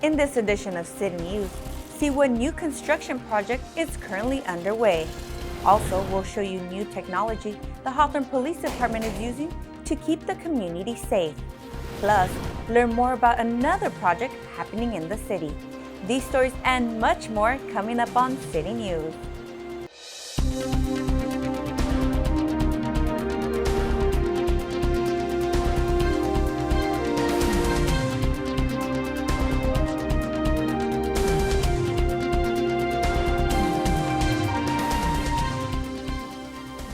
In this edition of City News, see what new construction project is currently underway. Also, we'll show you new technology the Hawthorne Police Department is using to keep the community safe. Plus, learn more about another project happening in the city. These stories and much more coming up on City News.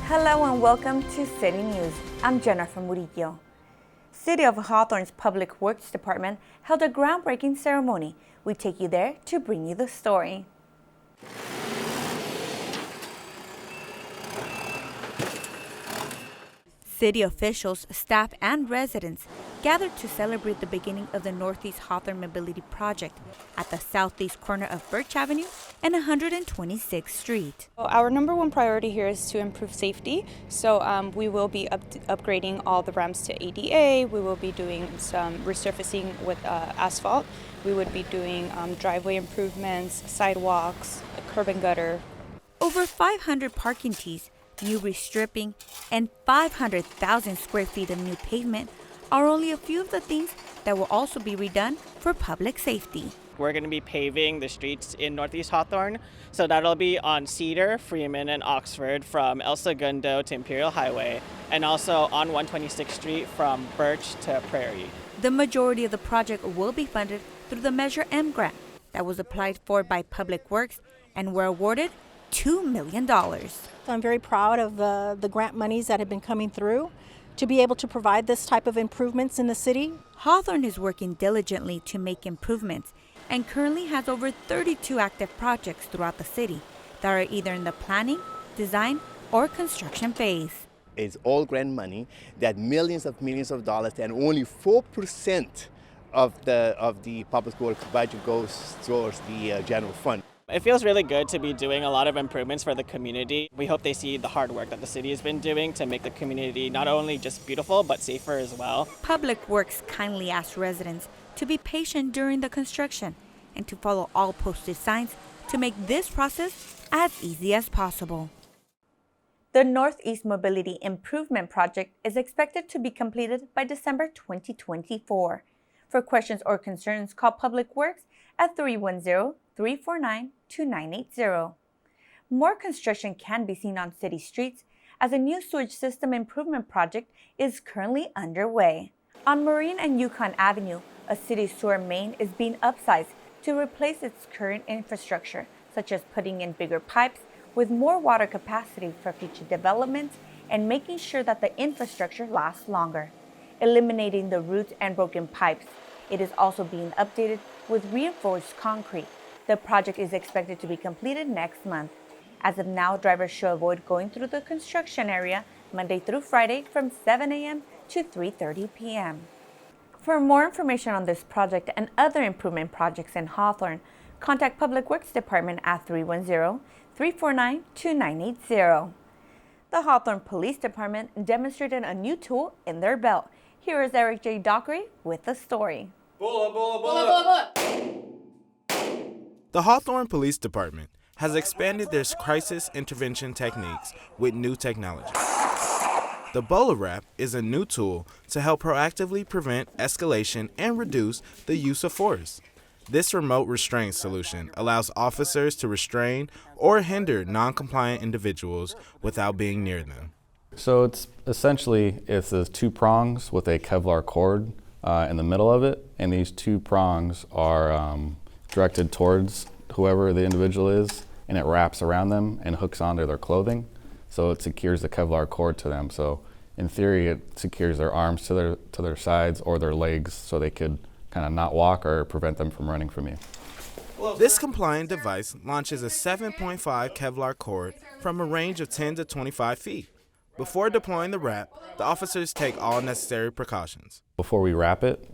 Hello and welcome to City News. I'm Jennifer Murillo. City of Hawthorne's Public Works Department held a groundbreaking ceremony. We take you there to bring you the story. City officials, staff, and residents gathered to celebrate the beginning of the Northeast Hawthorne Mobility Project at the southeast corner of Birch Avenue and 126th Street. Our number one priority here is to improve safety. So we will be upgrading all the ramps to ADA. We will be doing some resurfacing with asphalt. We would be doing driveway improvements, sidewalks, curb and gutter. Over 500 parking tees, new restripping, and 500,000 square feet of new pavement are only a few of the things that will also be redone for public safety. We're going to be paving the streets in Northeast Hawthorne, so that'll be on Cedar, Freeman, and Oxford from El Segundo to Imperial Highway, and also on 126th Street from Birch to Prairie. The majority of the project will be funded through the Measure M grant that was applied for by Public Works and were awarded $2 million. So I'm very proud of the grant monies that have been coming through to be able to provide this type of improvements in the city. Hawthorne is working diligently to make improvements and currently has over 32 active projects throughout the city that are either in the planning, design, or construction phase. It's all grant money, that millions of dollars, and only 4% of the public works budget goes towards the general fund. It feels really good to be doing a lot of improvements for the community. We hope they see the hard work that the city has been doing to make the community not only just beautiful, but safer as well. Public Works kindly asked residents to be patient during the construction and to follow all posted signs to make this process as easy as possible. The Northeast Mobility Improvement Project is expected to be completed by December 2024. For questions or concerns, call Public Works at 310-349-2980. More construction can be seen on city streets as a new sewage system improvement project is currently underway. On Marine and Yukon Avenue, a city sewer main is being upsized to replace its current infrastructure, such as putting in bigger pipes with more water capacity for future developments and making sure that the infrastructure lasts longer, eliminating the roots and broken pipes. It is also being updated with reinforced concrete. The project is expected to be completed next month. As of now, drivers should avoid going through the construction area Monday through Friday from 7 a.m. to 3:30 p.m. For more information on this project and other improvement projects in Hawthorne, contact Public Works Department at 310-349-2980. The Hawthorne Police Department demonstrated a new tool in their belt. Here is Eric J. Dockery with the story. The Hawthorne Police Department has expanded their crisis intervention techniques with new technology. The BolaWrap is a new tool to help proactively prevent escalation and reduce the use of force. This remote restraint solution allows officers to restrain or hinder non-compliant individuals without being near them. So it's those two prongs with a Kevlar cord in the middle of it, and these two prongs are directed towards whoever the individual is, and it wraps around them and hooks onto their clothing, so it secures the Kevlar cord to them. So in theory, it secures their arms to their sides or their legs, so they could kind of not walk or prevent them from running from you. This compliant device launches a 7.5 Kevlar cord from a range of 10 to 25 feet. Before deploying the wrap, the officers take all necessary precautions. Before we wrap it,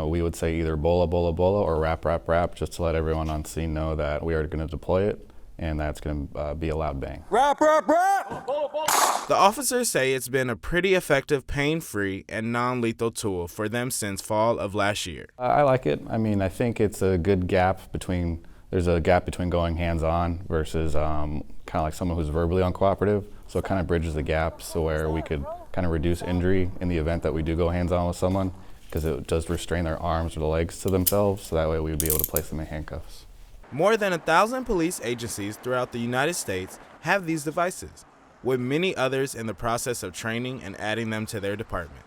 we would say either bola, bola, bola, or wrap, wrap, wrap, just to let everyone on scene know that we are going to deploy it. and that's going to be a loud bang. The officers say it's been a pretty effective, pain-free, and non-lethal tool for them since fall of last year. I like it. I mean, I think it's a good gap between, there's a gap between going hands-on versus kind of like someone who's verbally uncooperative. So it kind of bridges the gap so where we could kind of reduce injury in the event that we do go hands-on with someone, because it does restrain their arms or the legs to themselves, so that way we would be able to place them in handcuffs. More than 1,000 police agencies throughout the United States have these devices, with many others in the process of training and adding them to their department.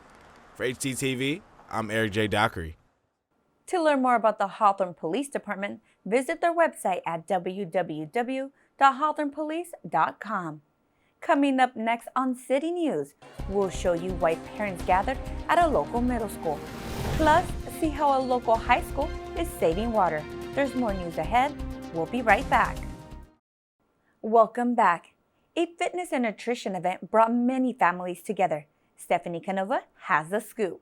For HTTV, I'm Eric J. Dockery. To learn more about the Hawthorne Police Department, visit their website at www.hawthornepolice.com. Coming up next on City News, we'll show you why parents gathered at a local middle school. Plus, see how a local high school is saving water. There's more news ahead. We'll be right back. Welcome back. A fitness and nutrition event brought many families together. Stephanie Canova has the scoop.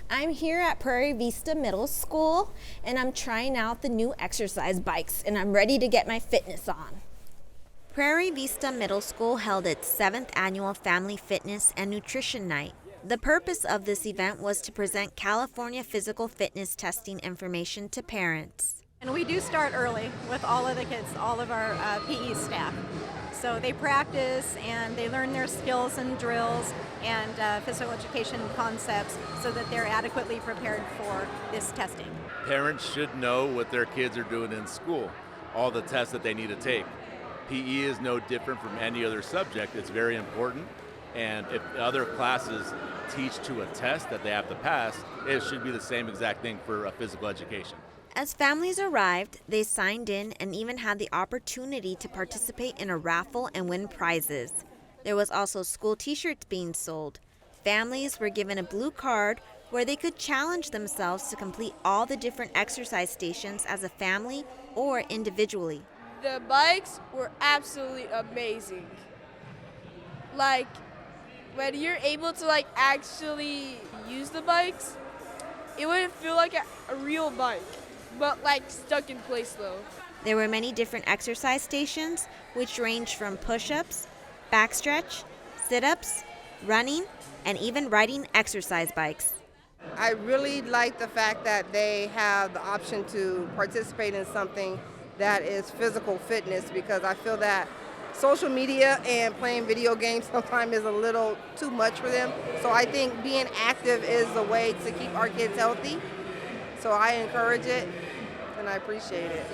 I'm here at Prairie Vista Middle School, and I'm trying out the new exercise bikes, and I'm ready to get my fitness on. Prairie Vista Middle School held its 7th annual Family Fitness and Nutrition Night. The purpose of this event was to present California physical fitness testing information to parents. And we do start early with all of the kids, all of our PE staff. So they practice and they learn their skills and drills and physical education concepts so that they're adequately prepared for this testing. Parents should know what their kids are doing in school, all the tests that they need to take. PE is no different from any other subject. It's very important. And if other classes teach to a test that they have to pass, it should be the same exact thing for physical education. As families arrived, they signed in and even had the opportunity to participate in a raffle and win prizes. There was also school t-shirts being sold. Families were given a blue card where they could challenge themselves to complete all the different exercise stations as a family or individually. The bikes were absolutely amazing. Like, when you're able to actually use the bikes, it wouldn't feel like a real bike, but stuck in place though. There were many different exercise stations, which ranged from push-ups, backstretch, sit-ups, running, and even riding exercise bikes. I really like the fact that they have the option to participate in something that is physical fitness, because I feel that social media and playing video games sometimes is a little too much for them. So I think being active is a way to keep our kids healthy. So I encourage it and I appreciate it.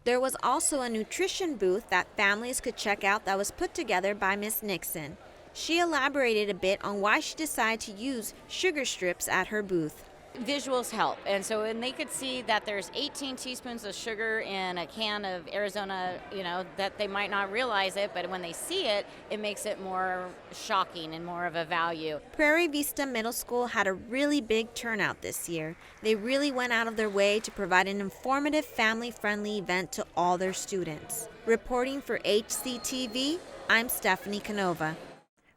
There was also a nutrition booth that families could check out that was put together by Miss Nixon. She elaborated a bit on why she decided to use sugar strips at her booth. Visuals help, and so when they could see that there's 18 teaspoons of sugar in a can of Arizona, that they might not realize it, but when they see it, it makes it more shocking and more of a value. Prairie Vista Middle School had a really big turnout this year. They really went out of their way to provide an informative, family-friendly event to all their students. Reporting for HCTV, I'm Stephanie Canova.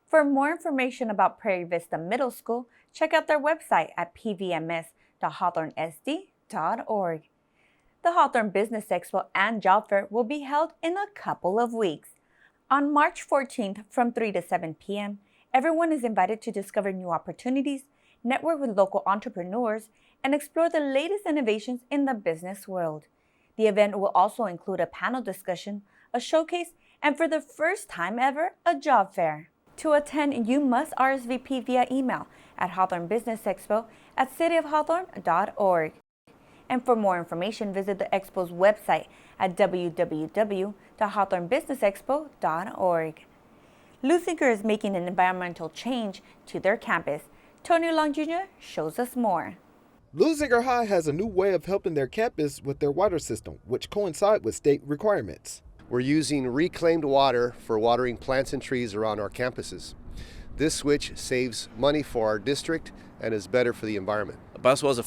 For more information about Prairie Vista Middle School, check out their website at pvms.hawthornesd.org. The Hawthorne Business Expo and Job Fair will be held in a couple of weeks. On March 14th from 3 to 7 p.m., everyone is invited to discover new opportunities, network with local entrepreneurs, and explore the latest innovations in the business world. The event will also include a panel discussion, a showcase, and for the first time ever, a job fair. To attend, you must RSVP via email at hawthornebusinessexpo@cityofhawthorne.org. And for more information, visit the Expo's website at www.hawthornebusinessexpo.org. Leuzinger is making an environmental change to their campus. Tony Long Jr. shows us more. Leuzinger High has a new way of helping their campus with their water system, which coincide with state requirements. We're using reclaimed water for watering plants and trees around our campuses. This switch saves money for our district and is better for the environment. Bioswales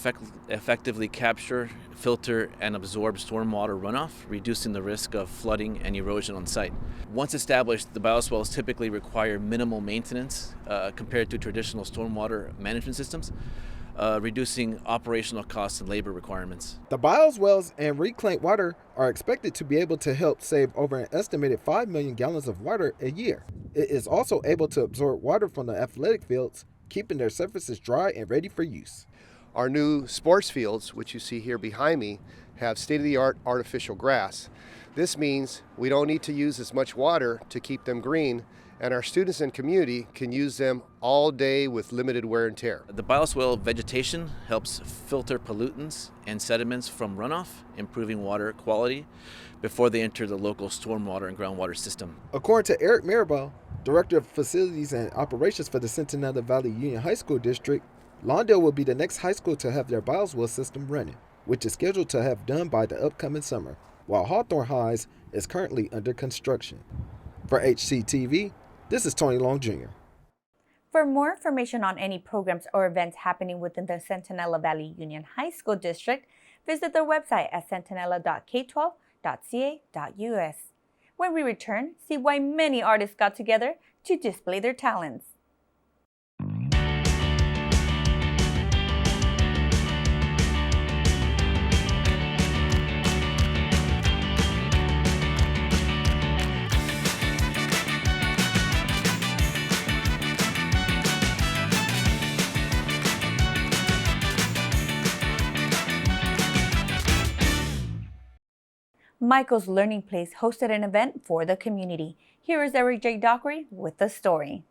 effectively capture, filter, and absorb stormwater runoff, reducing the risk of flooding and erosion on site. Once established, the bioswales typically require minimal maintenance compared to traditional stormwater management systems. reducing operational costs and labor requirements. The bioswales and reclaimed water are expected to be able to help save over an estimated 5 million gallons of water a year. It is also able to absorb water from the athletic fields, keeping their surfaces dry and ready for use. Our new sports fields, which you see here behind me, have state-of-the-art artificial grass. This means we don't need to use as much water to keep them green, and our students and community can use them all day with limited wear and tear. The bioswale vegetation helps filter pollutants and sediments from runoff, improving water quality before they enter the local stormwater and groundwater system. According to Eric Maribel, Director of Facilities and Operations for the Centinela Valley Union High School District, Lawndale will be the next high school to have their bioswale system running, which is scheduled to have done by the upcoming summer, while Hawthorne Highs is currently under construction. For HCTV, this is Tony Long Jr. For more information on any programs or events happening within the Centinela Valley Union High School District, visit their website at centinela.k12.ca.us. When we return, see why many artists got together to display their talents. Mychal's Learning Place hosted an event for the community. Here is Eric J. Dockery with the story.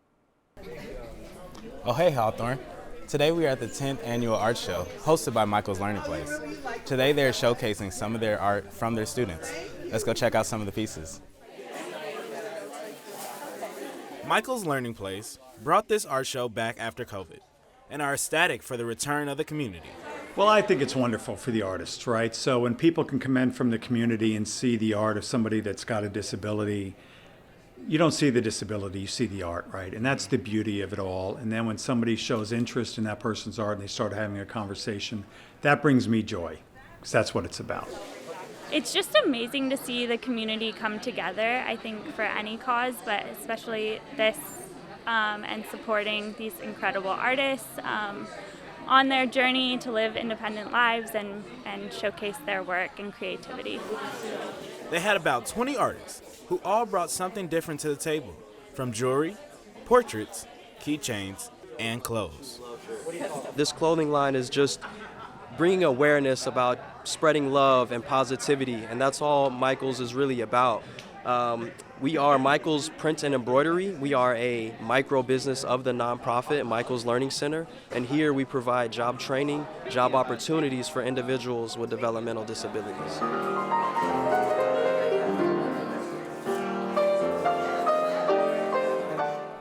Oh, hey, Hawthorne. Today we are at the 10th Annual Art Show, hosted by Mychal's Learning Place. Today they are showcasing some of their art from their students. Let's go check out some of the pieces. Mychal's Learning Place brought this art show back after COVID and are ecstatic for the return of the community. Well, I think it's wonderful for the artists, right? So when people can come in from the community and see the art of somebody that's got a disability, you don't see the disability, you see the art, right? And that's the beauty of it all. And then when somebody shows interest in that person's art and they start having a conversation, that brings me joy, because that's what it's about. It's just amazing to see the community come together, I think, for any cause, but especially this, and supporting these incredible artists on their journey to live independent lives and showcase their work and creativity. They had about 20 artists who all brought something different to the table, from jewelry, portraits, keychains, and clothes. This clothing line is just bringing awareness about spreading love and positivity, and that's all Mychal's is really about. We are Mychal's Print and Embroidery. We are a micro business of the nonprofit Mychal's Learning Center, and here we provide job training, job opportunities for individuals with developmental disabilities.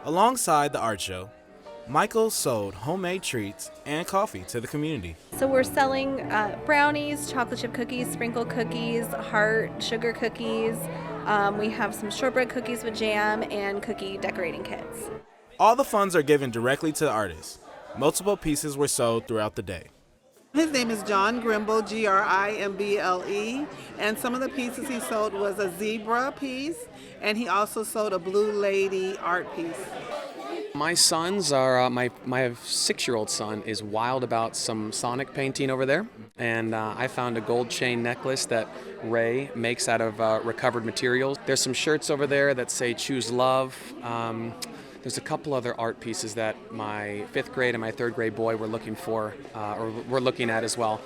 Alongside the art show, Mychal sold homemade treats and coffee to the community. So we're selling brownies, chocolate chip cookies, sprinkle cookies, heart sugar cookies. We have some shortbread cookies with jam and cookie decorating kits. All the funds are given directly to the artists. Multiple pieces were sold throughout the day. His name is John Grimble, Grimble, and some of the pieces he sold was a zebra piece, and he also sold a blue lady art piece. My sons are, my 6-year-old son is wild about some Sonic painting over there, and I found a gold chain necklace that Ray makes out of recovered materials. There's some shirts over there that say choose love. There's a couple other art pieces that my 5th grade and my 3rd grade boy were looking for, or were looking at as well.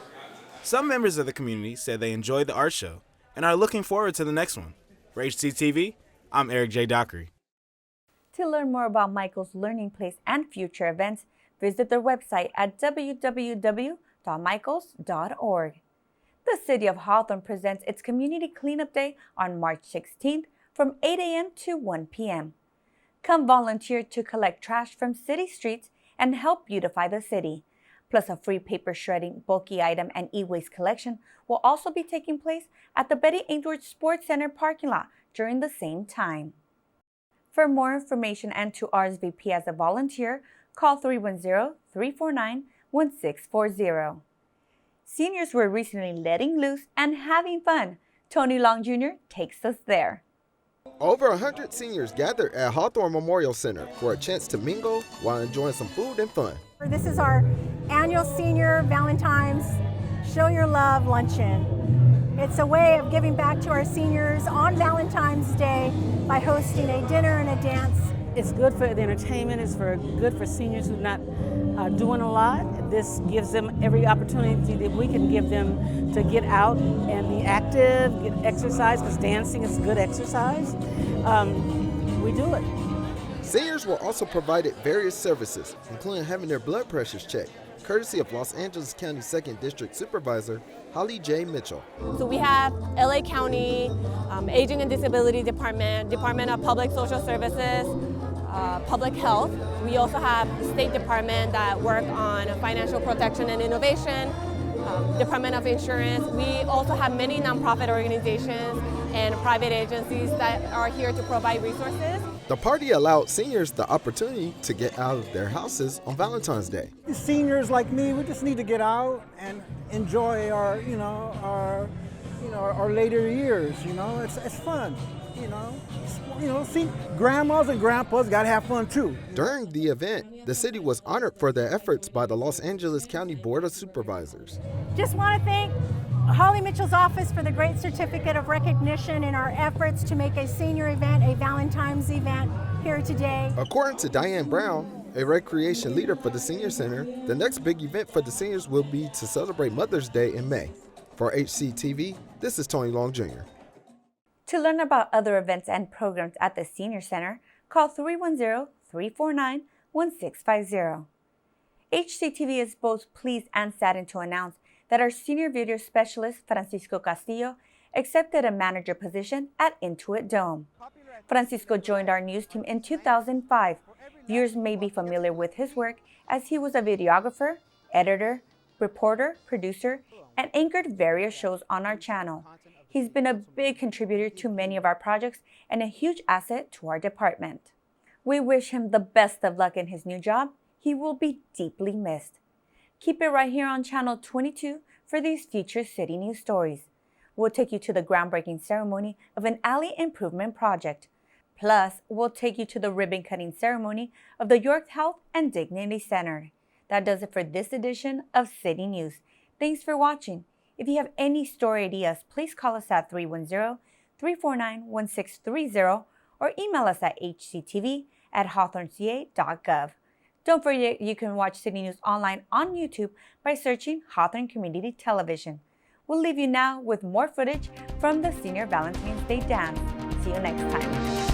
Some members of the community said they enjoyed the art show and are looking forward to the next one. For HCTV, I'm Eric J. Dockery. To learn more about Mychal's Learning Place and future events, visit their website at www.mychals.org. The City of Hawthorne presents its Community Cleanup Day on March 16th from 8 a.m. to 1 p.m. Come volunteer to collect trash from city streets and help beautify the city. Plus, a free paper shredding, bulky item, and e-waste collection will also be taking place at the Betty A. George Sports Center parking lot during the same time. For more information and to RSVP as a volunteer, call 310-349-1640. Seniors were recently letting loose and having fun. Tony Long Jr. takes us there. Over 100 seniors gathered at Hawthorne Memorial Center for a chance to mingle while enjoying some food and fun. This is our annual Senior Valentine's Show Your Love Luncheon. It's a way of giving back to our seniors on Valentine's Day by hosting a dinner and a dance. It's good for the entertainment, it's good for seniors who are not doing a lot. This gives them every opportunity that we can give them to get out and be active, get exercise, because dancing is good exercise. We do it. Seniors were also provided various services, including having their blood pressures checked, courtesy of Los Angeles County 2nd District Supervisor Holly J. Mitchell. So we have LA County Aging and Disability Department, Department of Public Social Services, Public Health. We also have the State Department that work on financial protection and innovation, Department of Insurance. We also have many nonprofit organizations and private agencies that are here to provide resources. The party allowed seniors the opportunity to get out of their houses on Valentine's Day. Seniors like me, we just need to get out and enjoy our later years. It's fun. See, grandmas and grandpas gotta have fun too. During the event, the city was honored for their efforts by the Los Angeles County Board of Supervisors. Just want to thank Holly Mitchell's office for the great certificate of recognition in our efforts to make a senior event a Valentine's event here today. According to Diane Brown, a recreation leader for the Senior Center, the next big event for the seniors will be to celebrate Mother's Day in May. For HCTV, this is Tony Long Jr. To learn about other events and programs at the Senior Center, call 310-349-1650. HCTV is both pleased and saddened to announce that our senior video specialist, Francisco Castillo, accepted a manager position at Intuit Dome. Francisco joined our news team in 2005. Viewers may be familiar with his work as he was a videographer, editor, reporter, producer, and anchored various shows on our channel. He's been a big contributor to many of our projects and a huge asset to our department. We wish him the best of luck in his new job. He will be deeply missed. Keep it right here on Channel 22 for these future city news stories. We'll take you to the groundbreaking ceremony of an alley improvement project. Plus, we'll take you to the ribbon-cutting ceremony of the York Health and Dignity Center. That does it for this edition of City News. Thanks for watching. If you have any story ideas, please call us at 310-349-1630 or email us at hctv@hawthorneca.gov. Don't forget you can watch City News online on YouTube by searching Hawthorne Community Television. We'll leave you now with more footage from the Senior Valentine's Day Dance. See you next time.